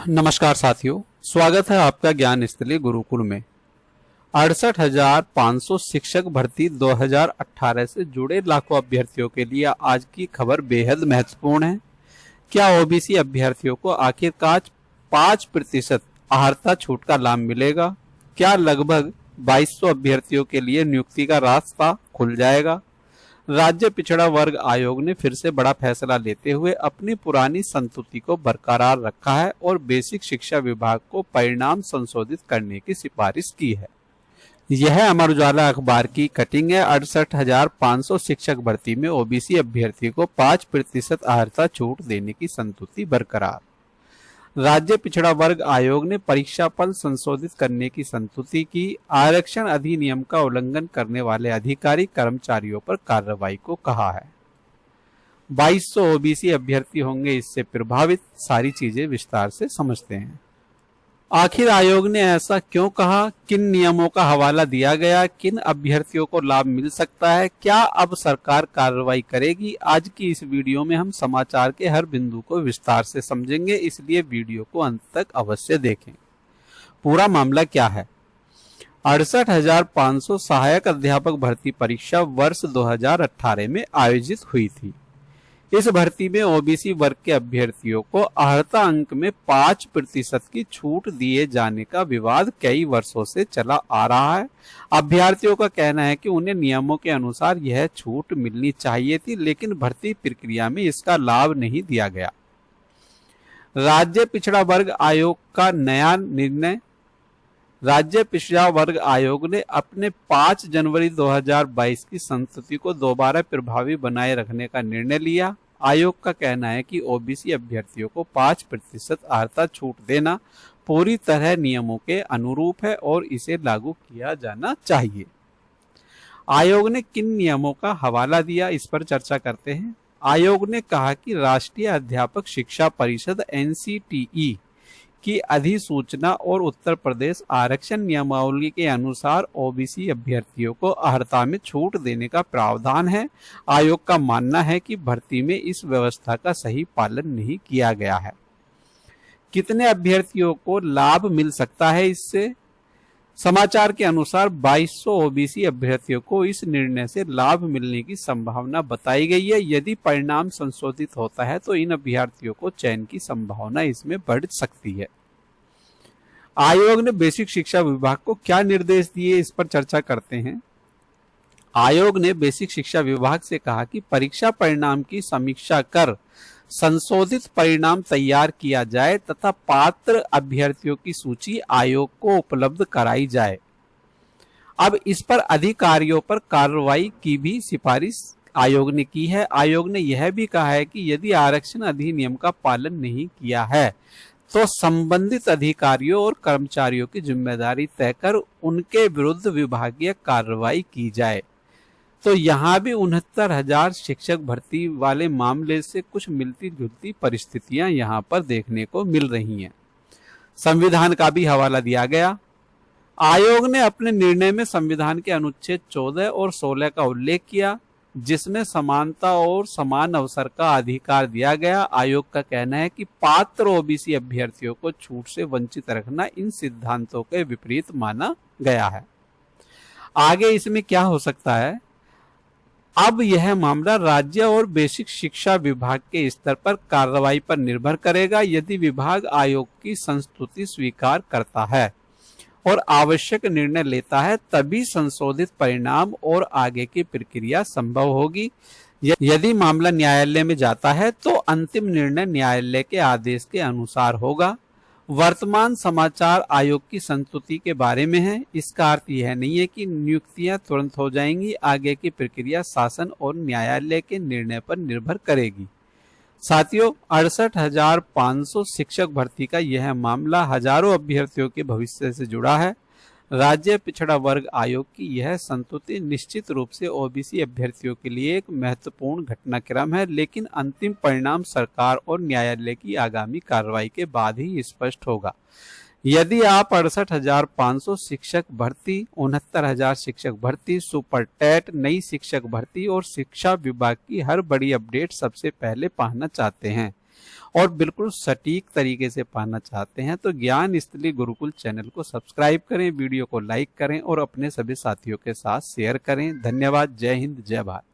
नमस्कार साथियों, स्वागत है आपका ज्ञान स्थली गुरुकुल में। 68,500 शिक्षक भर्ती 2018 से जुड़े लाखों अभ्यर्थियों के लिए आज की खबर बेहद महत्वपूर्ण है। क्या ओबीसी अभ्यर्थियों को आखिरकार 5% अर्हता छूट का लाभ मिलेगा? क्या लगभग 2200 अभ्यर्थियों के लिए नियुक्ति का रास्ता खुल जाएगा? राज्य पिछड़ा वर्ग आयोग ने फिर से बड़ा फैसला लेते हुए अपनी पुरानी संस्तुति को बरकरार रखा है और बेसिक शिक्षा विभाग को परिणाम संशोधित करने की सिफारिश की है। यह अमर उजाला अखबार की कटिंग है। 68,500 शिक्षक भर्ती में ओबीसी अभ्यर्थी को 5% अर्हता छूट देने की संस्तुति बरकरार। राज्य पिछड़ा वर्ग आयोग ने परीक्षाफल संशोधित करने की संस्तुति की। आरक्षण अधिनियम का उल्लंघन करने वाले अधिकारी कर्मचारियों पर कार्रवाई को कहा है। 2200 ओबीसी अभ्यर्थी होंगे इससे प्रभावित। सारी चीजें विस्तार से समझते हैं। आखिर आयोग ने ऐसा क्यों कहा? किन नियमों का हवाला दिया गया? किन अभ्यर्थियों को लाभ मिल सकता है? क्या अब सरकार कार्रवाई करेगी? आज की इस वीडियो में हम समाचार के हर बिंदु को विस्तार से समझेंगे, इसलिए वीडियो को अंत तक अवश्य देखें। पूरा मामला क्या है? 68,500 सहायक अध्यापक भर्ती परीक्षा वर्ष 2018 में आयोजित हुई थी। इस भर्ती में ओबीसी वर्ग के अभ्यर्थियों को अर्हता अंक में 5% की छूट दिए जाने का विवाद कई वर्षों से चला आ रहा है। अभ्यर्थियों का कहना है कि उन्हें नियमों के अनुसार यह छूट मिलनी चाहिए थी, लेकिन भर्ती प्रक्रिया में इसका लाभ नहीं दिया गया। राज्य पिछड़ा वर्ग आयोग का नया निर्णय। राज्य पिछड़ा वर्ग आयोग ने अपने 5 जनवरी 2022 की संस्तुति को दोबारा प्रभावी बनाए रखने का निर्णय लिया। आयोग का कहना है कि ओबीसी अभ्यर्थियों को 5% अर्हता छूट देना पूरी तरह नियमों के अनुरूप है और इसे लागू किया जाना चाहिए। आयोग ने किन नियमों का हवाला दिया, इस पर चर्चा करते हैं। आयोग ने कहा कि राष्ट्रीय अध्यापक शिक्षा परिषद एनसीटीई की अधिसूचना और उत्तर प्रदेश आरक्षण नियमावली के अनुसार ओबीसी अभ्यर्थियों को अर्हता में छूट देने का प्रावधान है। आयोग का मानना है कि भर्ती में इस व्यवस्था का सही पालन नहीं किया गया है। कितने अभ्यर्थियों को लाभ मिल सकता है इससे? समाचार के अनुसार 2200 ओबीसी अभ्यर्थियों को इस निर्णय से लाभ मिलने की संभावना बताई गई है। यदि परिणाम संशोधित होता है तो इन अभ्यर्थियों को चयन की संभावना इसमें बढ़ सकती है। आयोग ने बेसिक शिक्षा विभाग को क्या निर्देश दिए, इस पर चर्चा करते हैं। आयोग ने बेसिक शिक्षा विभाग से कहा कि परीक्षा परिणाम की समीक्षा कर संशोधित परिणाम तैयार किया जाए तथा पात्र अभ्यर्थियों की सूची आयोग को उपलब्ध कराई जाए। अब इस पर अधिकारियों पर कार्रवाई की भी सिफारिश आयोग ने की है। आयोग ने यह भी कहा है कि यदि आरक्षण अधिनियम का पालन नहीं किया है तो संबंधित अधिकारियों और कर्मचारियों की जिम्मेदारी तय कर उनके विरुद्ध विभागीय कार्रवाई की जाए। तो यहाँ भी 69,000 शिक्षक भर्ती वाले मामले से कुछ मिलती जुलती परिस्थितियां यहाँ पर देखने को मिल रही हैं। संविधान का भी हवाला दिया गया। आयोग ने अपने निर्णय में संविधान के अनुच्छेद 14 और 16 का उल्लेख किया, जिसमें समानता और समान अवसर का अधिकार दिया गया। आयोग का कहना है कि पात्र ओबीसी अभ्यर्थियों को छूट से वंचित रखना इन सिद्धांतों के विपरीत माना गया है। आगे इसमें क्या हो सकता है? अब यह मामला राज्य और बेसिक शिक्षा विभाग के स्तर पर कार्रवाई पर निर्भर करेगा। यदि विभाग आयोग की संस्तुति स्वीकार करता है और आवश्यक निर्णय लेता है तभी संशोधित परिणाम और आगे की प्रक्रिया संभव होगी। यदि मामला न्यायालय में जाता है तो अंतिम निर्णय न्यायालय के आदेश के अनुसार होगा। वर्तमान समाचार आयोग की संस्तुति के बारे में है। इसका अर्थ यह नहीं है कि नियुक्तियां तुरंत हो जाएंगी। आगे की प्रक्रिया शासन और न्यायालय के निर्णय पर निर्भर करेगी। साथियों, 68,500 शिक्षक भर्ती का यह मामला हजारों अभ्यर्थियों के भविष्य से जुड़ा है। राज्य पिछड़ा वर्ग आयोग की यह संस्तुति निश्चित रूप से ओबीसी अभ्यर्थियों के लिए एक महत्वपूर्ण घटनाक्रम है, लेकिन अंतिम परिणाम सरकार और न्यायालय की आगामी कार्रवाई के बाद ही स्पष्ट होगा। यदि आप 68,500 शिक्षक भर्ती, 69,000 शिक्षक भर्ती, सुपर टेट, नई शिक्षक भर्ती और शिक्षा विभाग की हर बड़ी अपडेट सबसे पहले पाना चाहते हैं और बिल्कुल सटीक तरीके से पढ़ना चाहते हैं तो ज्ञान स्थली गुरुकुल चैनल को सब्सक्राइब करें, वीडियो को लाइक करें और अपने सभी साथियों के साथ शेयर करें। धन्यवाद। जय हिंद, जय भारत।